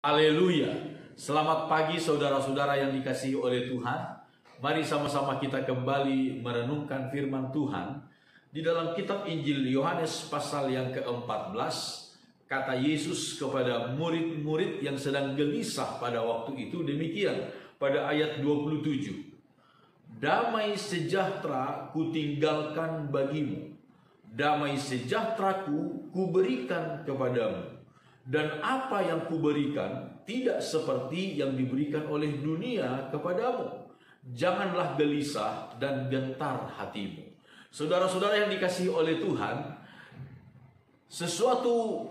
Haleluya. Selamat pagi saudara-saudara yang dikasihi oleh Tuhan. Mari sama-sama kita kembali merenungkan firman Tuhan. Di dalam kitab Injil Yohanes pasal yang ke-14, kata Yesus kepada murid-murid yang sedang gelisah pada waktu itu demikian pada ayat 27. Damai sejahtera kutinggalkan bagimu. Damai sejahteraku kuberikan kepadamu. Dan apa yang kuberikan tidak seperti yang diberikan oleh dunia kepadamu. Janganlah gelisah dan gentar hatimu. Saudara-saudara yang dikasihi oleh Tuhan, sesuatu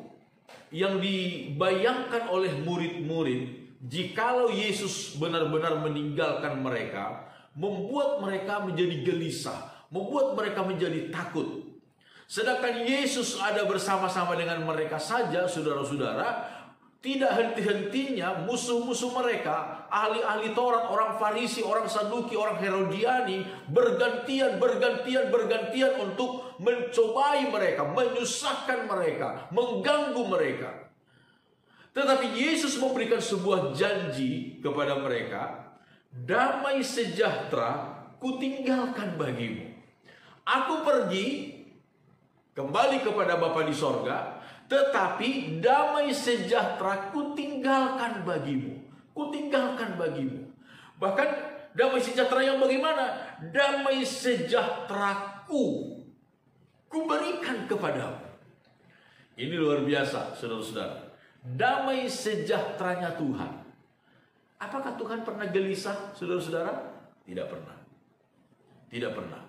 yang dibayangkan oleh murid-murid, jikalau Yesus benar-benar meninggalkan mereka, membuat mereka menjadi gelisah, membuat mereka menjadi takut. Sedangkan Yesus ada bersama-sama dengan mereka saja, saudara-saudara, tidak henti-hentinya musuh-musuh mereka, ahli-ahli Taurat, orang Farisi, orang Saduki, orang Herodiani, bergantian untuk mencobai mereka, menyusahkan mereka, mengganggu mereka. Tetapi Yesus memberikan sebuah janji kepada mereka, damai sejahtera kutinggalkan bagimu. Aku pergi kembali kepada Bapa di sorga, tetapi damai sejahtera kutinggalkan bagimu. Kutinggalkan bagimu. Bahkan damai sejahtera yang bagaimana? Damai sejahteraku kuberikan kepadamu. Ini luar biasa, saudara-saudara. Damai sejahteranya Tuhan. Apakah Tuhan pernah gelisah, saudara-saudara? Tidak pernah. Tidak pernah.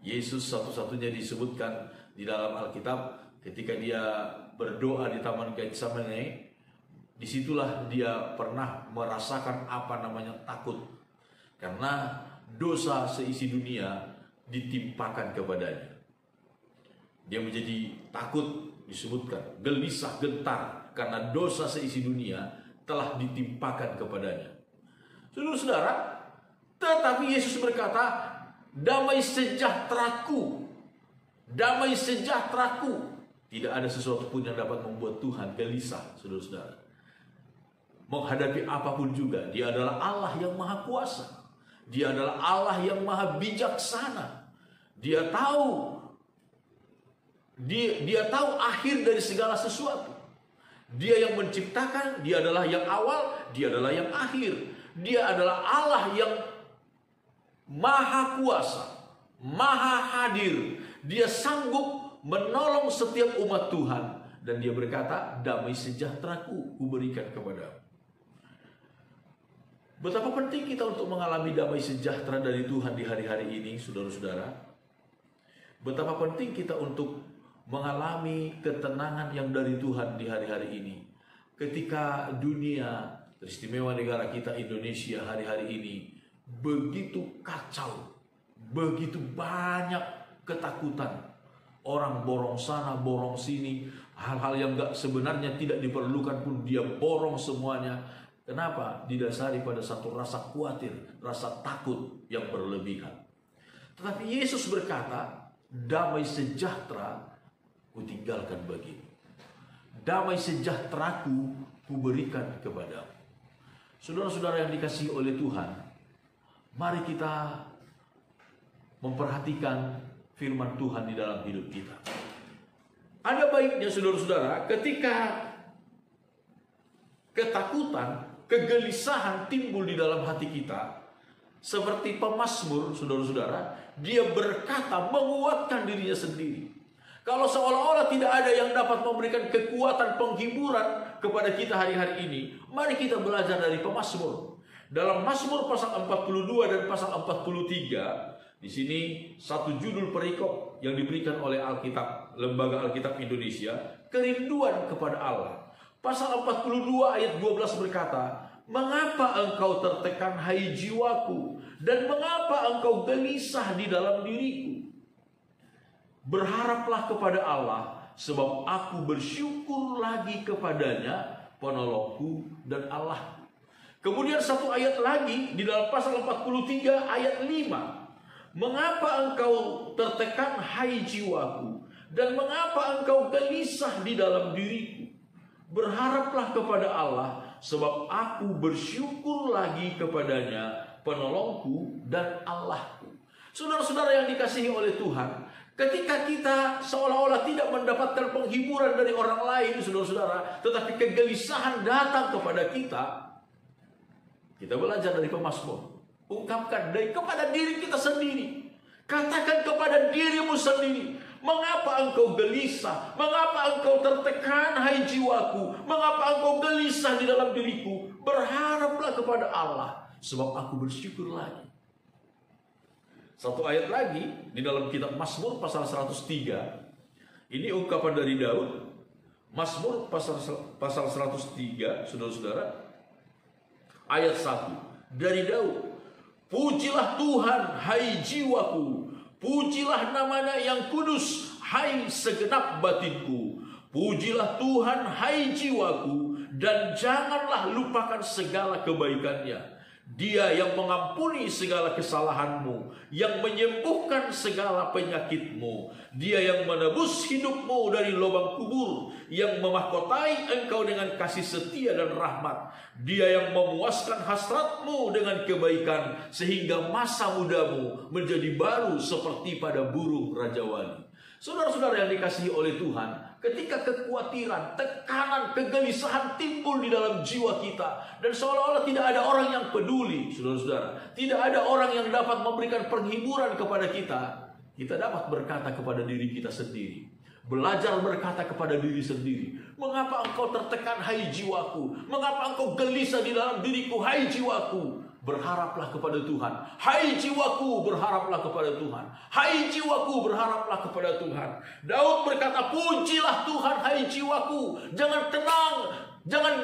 Yesus satu-satunya disebutkan di dalam Alkitab ketika dia berdoa di Taman Getsemani, disitulah dia pernah merasakan apa namanya takut, karena dosa seisi dunia ditimpakan kepadanya. Dia menjadi takut, disebutkan gelisah gentar karena dosa seisi dunia telah ditimpakan kepadanya. Saudara-saudara, tetapi Yesus berkata, damai sejahteraku. Damai sejahteraku. Tidak ada sesuatu pun yang dapat membuat Tuhan gelisah, saudara-saudara. Menghadapi apapun juga, Dia adalah Allah yang maha kuasa. Dia adalah Allah yang maha bijaksana. Dia tahu akhir dari segala sesuatu. Dia yang menciptakan, Dia adalah yang awal, Dia adalah yang akhir. Dia adalah Allah yang maha kuasa, maha hadir. Dia sanggup menolong setiap umat Tuhan. Dan Dia berkata, damai sejahteraku kuberikan kepadamu. Betapa penting kita untuk mengalami damai sejahtera dari Tuhan di hari-hari ini, saudara-saudara. Betapa penting kita untuk mengalami ketenangan yang dari Tuhan di hari-hari ini. Ketika dunia, teristimewa negara kita Indonesia hari-hari ini, begitu kacau, begitu banyak ketakutan, orang borong sana borong sini, hal-hal yang sebenarnya tidak diperlukan pun dia borong semuanya. Kenapa? Didasari pada satu rasa khawatir, rasa takut yang berlebihan. Tetapi Yesus berkata, damai sejahtera kutinggalkan bagimu. Damai sejahteraku kuberikan kepadamu. Saudara-saudara yang dikasihi oleh Tuhan, mari kita memperhatikan firman Tuhan di dalam hidup kita. Ada baiknya saudara-saudara, ketika ketakutan, kegelisahan timbul di dalam hati kita, seperti pemazmur, saudara-saudara, dia berkata, menguatkan dirinya sendiri. Kalau seolah-olah tidak ada yang dapat memberikan kekuatan penghiburan kepada kita hari-hari ini, mari kita belajar dari pemazmur. Dalam Mazmur pasal 42 dan pasal 43, di sini satu judul perikop yang diberikan oleh Alkitab, Lembaga Alkitab Indonesia, kerinduan kepada Allah. Pasal 42 ayat 12 berkata, mengapa engkau tertekan hai jiwaku, dan mengapa engkau gelisah di dalam diriku? Berharaplah kepada Allah, sebab aku bersyukur lagi kepadanya, penolongku dan Allah. Kemudian satu ayat lagi di dalam pasal 43 ayat 5. Mengapa engkau tertekan hai jiwaku, dan mengapa engkau gelisah di dalam diriku? Berharaplah kepada Allah, sebab aku bersyukur lagi kepadanya, penolongku dan Allahku. Saudara-saudara yang dikasihi oleh Tuhan, ketika kita seolah-olah tidak mendapatkan penghiburan dari orang lain, saudara-saudara, tetapi kegelisahan datang kepada kita belajar dari pemazmur. Ungkapkan kepada diri kita sendiri. Katakan kepada dirimu sendiri, mengapa engkau gelisah? Mengapa engkau tertekan, hai jiwaku? Mengapa engkau gelisah di dalam diriku? Berharaplah kepada Allah, sebab aku bersyukur lagi. Satu ayat lagi di dalam kitab Mazmur pasal 103. Ini ungkapan dari Daud. Mazmur pasal 103, saudara-saudara. Ayat 1 dari Daud. Pujilah Tuhan, hai jiwaku. Pujilah namanya yang kudus, hai segenap batinku. Pujilah Tuhan, hai jiwaku, dan janganlah lupakan segala kebaikannya. Dia yang mengampuni segala kesalahanmu, yang menyembuhkan segala penyakitmu. Dia yang menebus hidupmu dari lubang kubur, yang memahkotai engkau dengan kasih setia dan rahmat. Dia yang memuaskan hasratmu dengan kebaikan, sehingga masa mudamu menjadi baru seperti pada burung rajawali. Saudara-saudara yang dikasihi oleh Tuhan, ketika kekhawatiran, tekanan, kegelisahan timbul di dalam jiwa kita, dan seolah-olah tidak ada orang yang peduli, saudara-saudara, tidak ada orang yang dapat memberikan penghiburan kepada kita dapat berkata kepada diri kita sendiri. Belajar berkata kepada diri sendiri, mengapa engkau tertekan, hai jiwaku? Mengapa engkau gelisah di dalam diriku, hai jiwaku? Berharaplah kepada Tuhan. Hai jiwaku, berharaplah kepada Tuhan. Hai jiwaku, berharaplah kepada Tuhan. Daud berkata, pujilah Tuhan, hai jiwaku. Jangan tenang, jangan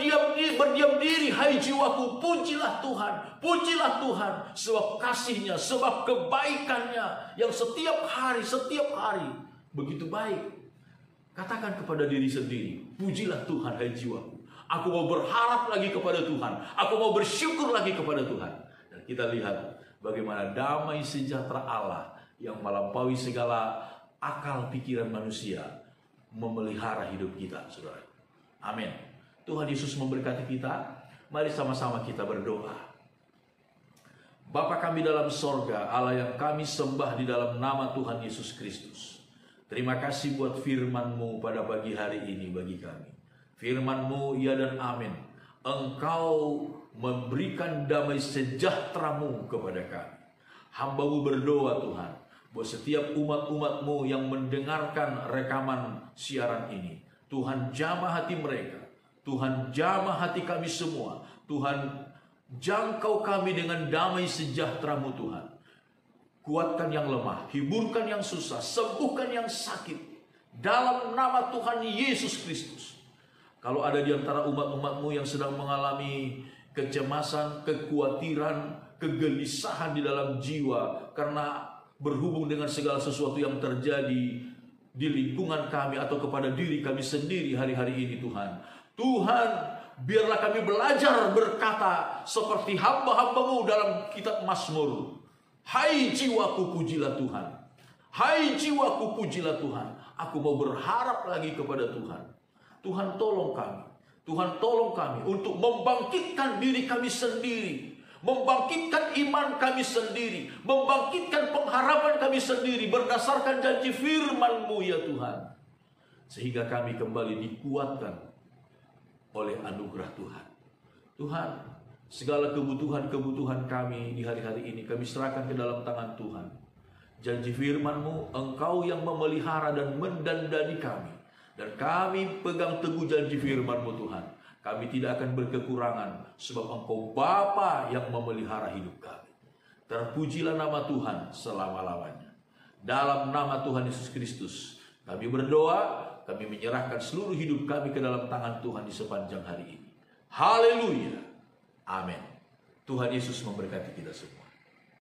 berdiam diri, hai jiwaku. Pujilah Tuhan, pujilah Tuhan. Sebab kasihnya, sebab kebaikannya yang setiap hari begitu baik. Katakan kepada diri sendiri, pujilah Tuhan, hai jiwaku. Aku mau berharap lagi kepada Tuhan. Aku mau bersyukur lagi kepada Tuhan. Dan kita lihat bagaimana damai sejahtera Allah yang melampaui segala akal pikiran manusia memelihara hidup kita, saudara. Amin. Tuhan Yesus memberkati kita. Mari sama-sama kita berdoa. Bapa kami dalam sorga, Allah yang kami sembah di dalam nama Tuhan Yesus Kristus. Terima kasih buat firman-Mu pada pagi hari ini bagi kami. Firman-Mu ya dan amin. Engkau memberikan damai sejahtera-Mu kepada kami. Hamba-Mu berdoa Tuhan, buat setiap umat-umat-Mu yang mendengarkan rekaman siaran ini, Tuhan jamah hati mereka. Tuhan jamah hati kami semua. Tuhan jangkau kami dengan damai sejahtera-Mu Tuhan. Kuatkan yang lemah, hiburkan yang susah, sembuhkan yang sakit. Dalam nama Tuhan Yesus Kristus. Kalau ada di antara umat-umat-Mu yang sedang mengalami kecemasan, kekhawatiran, kegelisahan di dalam jiwa karena berhubung dengan segala sesuatu yang terjadi di lingkungan kami atau kepada diri kami sendiri hari-hari ini Tuhan. Tuhan, biarlah kami belajar berkata seperti hamba-hamba-Mu dalam kitab Mazmur. Hai jiwaku, pujilah Tuhan. Hai jiwaku, pujilah Tuhan. Aku mau berharap lagi kepada Tuhan. Tuhan tolong kami. Tuhan tolong kami untuk membangkitkan diri kami sendiri. Membangkitkan iman kami sendiri. Membangkitkan pengharapan kami sendiri. Berdasarkan janji firman-Mu ya Tuhan. Sehingga kami kembali dikuatkan oleh anugerah Tuhan. Tuhan, segala kebutuhan-kebutuhan kami di hari-hari ini kami serahkan ke dalam tangan Tuhan. Janji firman-Mu, Engkau yang memelihara dan mendandani kami. Dan kami pegang teguh janji firman-Mu Tuhan. Kami tidak akan berkekurangan, sebab Engkau Bapa yang memelihara hidup kami. Terpujilah nama Tuhan selama-lamanya. Dalam nama Tuhan Yesus Kristus, kami berdoa, kami menyerahkan seluruh hidup kami ke dalam tangan Tuhan di sepanjang hari ini. Haleluya. Amin. Tuhan Yesus memberkati kita semua.